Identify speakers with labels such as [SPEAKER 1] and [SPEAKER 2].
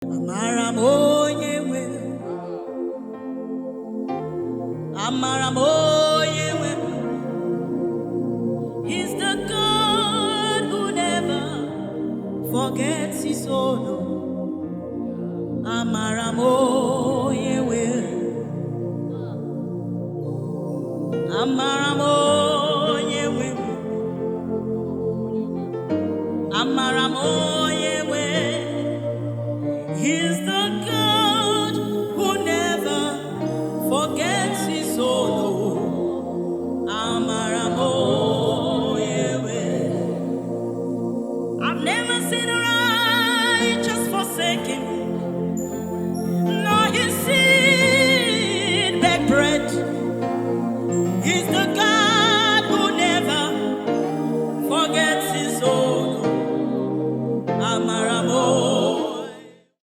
[SPEAKER 1] Amara onyewe, amara onyewe. He's the God who never forgets his own. Amara onyewe, amara onyewe, amara onyewe. He's the